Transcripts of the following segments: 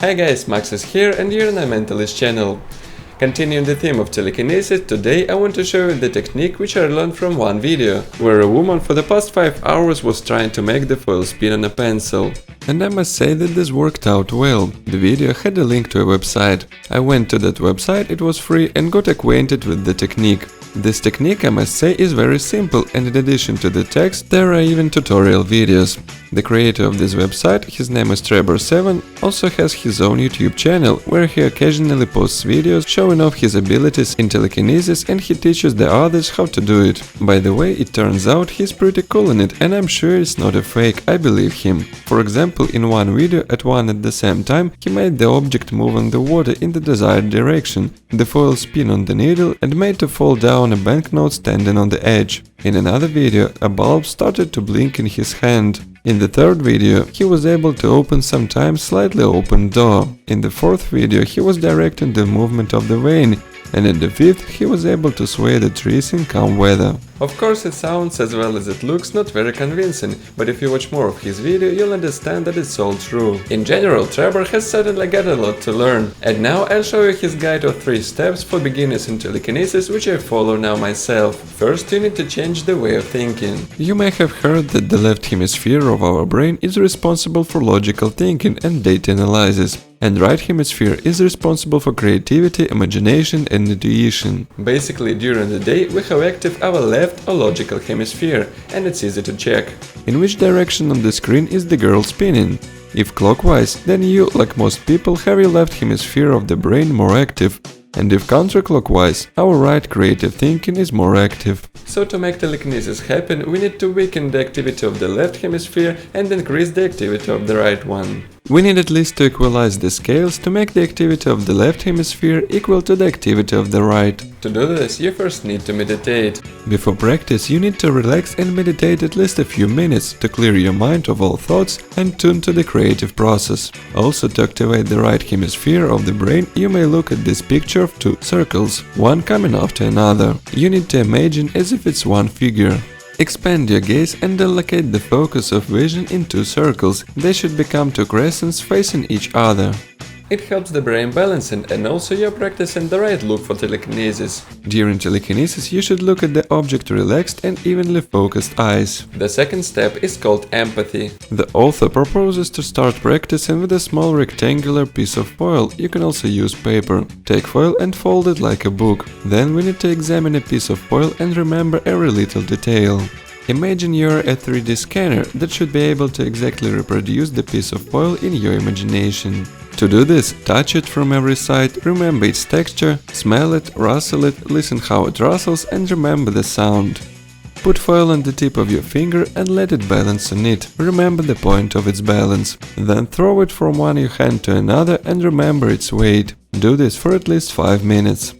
Hi guys, Max is here and you're on iMentalist channel. Continuing the theme of telekinesis, today I want to show you the technique which I learned from one video, where a woman for the past 5 hours was trying to make the foil spin on a pencil. And I must say that this worked out well. The video had a link to a website. I went to that website, it was free, and got acquainted with the technique. This technique, I must say, is very simple, and in addition to the text, there are even tutorial videos. The creator of this website, his name is Trevor7, also has his own YouTube channel, where he occasionally posts videos showing off his abilities in telekinesis, and he teaches the others how to do it. By the way, it turns out he's pretty cool in it, and I'm sure it's not a fake, I believe him. For example, in one video at the same time, he made the object move on the water in the desired direction, the foil spin on the needle, and made to fall down a banknote standing on the edge. In another video, a bulb started to blink in his hand. In the third video, he was able to open sometimes slightly open door. In the fourth video, he was directing the movement of the vane, and in the fifth, he was able to sway the trees in calm weather. Of course, it sounds as well as it looks not very convincing, but if you watch more of his video, you'll understand that it's all true. In general, Trevor has certainly got a lot to learn. And now I'll show you his guide of 3 steps for beginners in telekinesis, which I follow now myself. First, you need to change the way of thinking. You may have heard that the left hemisphere of our brain is responsible for logical thinking and data analysis, and right hemisphere is responsible for creativity, imagination and intuition. Basically, during the day we have active our left or logical hemisphere, and it's easy to check. In which direction on the screen is the girl spinning? If clockwise, then you, like most people, have your left hemisphere of the brain more active, and if counterclockwise, our right creative thinking is more active. So to make telekinesis happen, we need to weaken the activity of the left hemisphere and increase the activity of the right one. We need at least to equalize the scales to make the activity of the left hemisphere equal to the activity of the right. To do this, you first need to meditate. Before practice, you need to relax and meditate at least a few minutes to clear your mind of all thoughts and tune to the creative process. Also, to activate the right hemisphere of the brain, you may look at this picture of 2 circles, one coming after another. You need to imagine as if it's one figure. Expand your gaze and allocate the focus of vision in 2 circles. They should become 2 crescents facing each other. It helps the brain balancing, and also you're practicing the right look for telekinesis. During telekinesis you should look at the object relaxed and evenly focused eyes. The second step is called empathy. The author proposes to start practicing with a small rectangular piece of foil. You can also use paper. Take foil and fold it like a book. Then we need to examine a piece of foil and remember every little detail. Imagine you're a 3D scanner that should be able to exactly reproduce the piece of foil in your imagination. To do this, touch it from every side, remember its texture, smell it, rustle it, listen how it rustles and remember the sound. Put foil on the tip of your finger and let it balance on it, remember the point of its balance. Then throw it from one your hand to another and remember its weight. Do this for at least 5 minutes.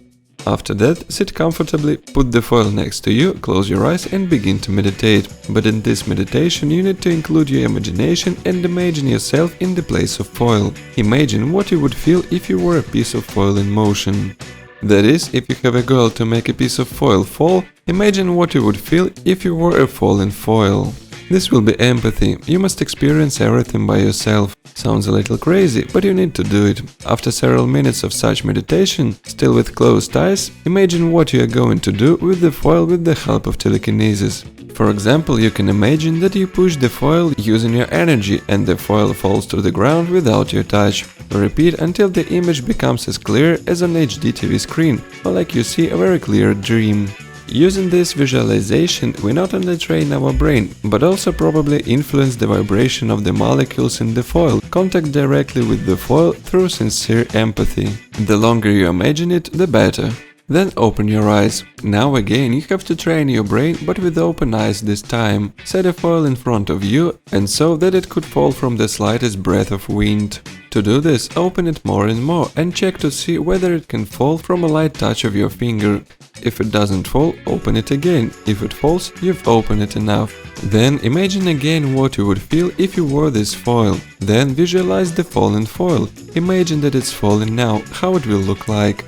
After that, sit comfortably, put the foil next to you, close your eyes and begin to meditate. But in this meditation you need to include your imagination and imagine yourself in the place of foil. Imagine what you would feel if you were a piece of foil in motion. That is, if you have a goal to make a piece of foil fall, imagine what you would feel if you were a falling foil. This will be empathy. You must experience everything by yourself. Sounds a little crazy, but you need to do it. After several minutes of such meditation, still with closed eyes, imagine what you are going to do with the foil with the help of telekinesis. For example, you can imagine that you push the foil using your energy and the foil falls to the ground without your touch. Repeat until the image becomes as clear as an HD TV screen, or like you see a very clear dream. Using this visualization, we not only train our brain, but also probably influence the vibration of the molecules in the foil, contact directly with the foil through sincere empathy. The longer you imagine it, the better. Then open your eyes. Now again you have to train your brain, but with open eyes this time. Set a foil in front of you, and so that it could fall from the slightest breath of wind. To do this, open it more and more and check to see whether it can fall from a light touch of your finger. If it doesn't fall, open it again. If it falls, you've opened it enough. Then imagine again what you would feel if you wore this foil. Then visualize the fallen foil. Imagine that it's falling now, how it will look like.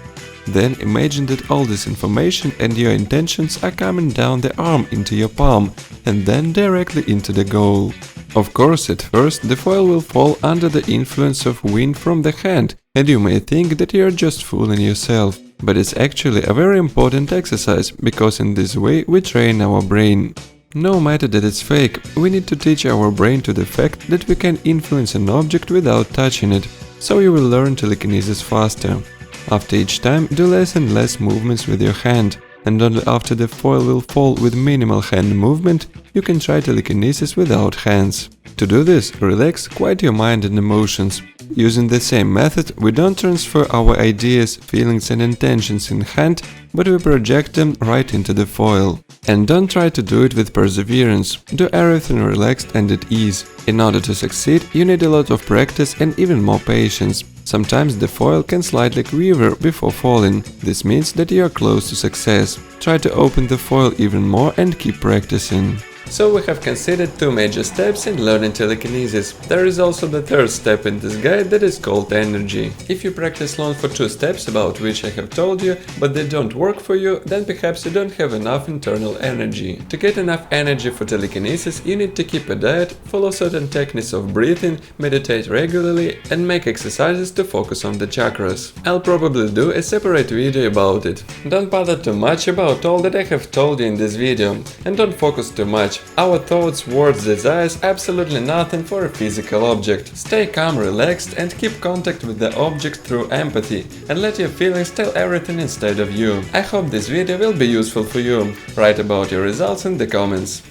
Then imagine that all this information and your intentions are coming down the arm into your palm and then directly into the goal. Of course, at first the foil will fall under the influence of wind from the hand, and you may think that you're just fooling yourself. But it's actually a very important exercise, because in this way we train our brain. No matter that it's fake, we need to teach our brain to the fact that we can influence an object without touching it, so you will learn telekinesis faster. After each time, do less and less movements with your hand, and only after the foil will fall with minimal hand movement, you can try telekinesis without hands. To do this, relax, quiet your mind and emotions. Using the same method, we don't transfer our ideas, feelings and intentions in hand, but we project them right into the foil. And don't try to do it with perseverance, do everything relaxed and at ease. In order to succeed, you need a lot of practice and even more patience. Sometimes the foil can slightly quiver before falling. This means that you are close to success. Try to open the foil even more and keep practicing. So we have considered two major steps in learning telekinesis. There is also the third step in this guide that is called energy. If you practice long for two steps about which I have told you, but they don't work for you, then perhaps you don't have enough internal energy. To get enough energy for telekinesis, you need to keep a diet, follow certain techniques of breathing, meditate regularly and make exercises to focus on the chakras. I'll probably do a separate video about it. Don't bother too much about all that I have told you in this video, and don't focus too much. Our thoughts, words, desires, absolutely nothing for a physical object. Stay calm, relaxed and keep contact with the object through empathy and let your feelings tell everything instead of you. I hope this video will be useful for you. Write about your results in the comments.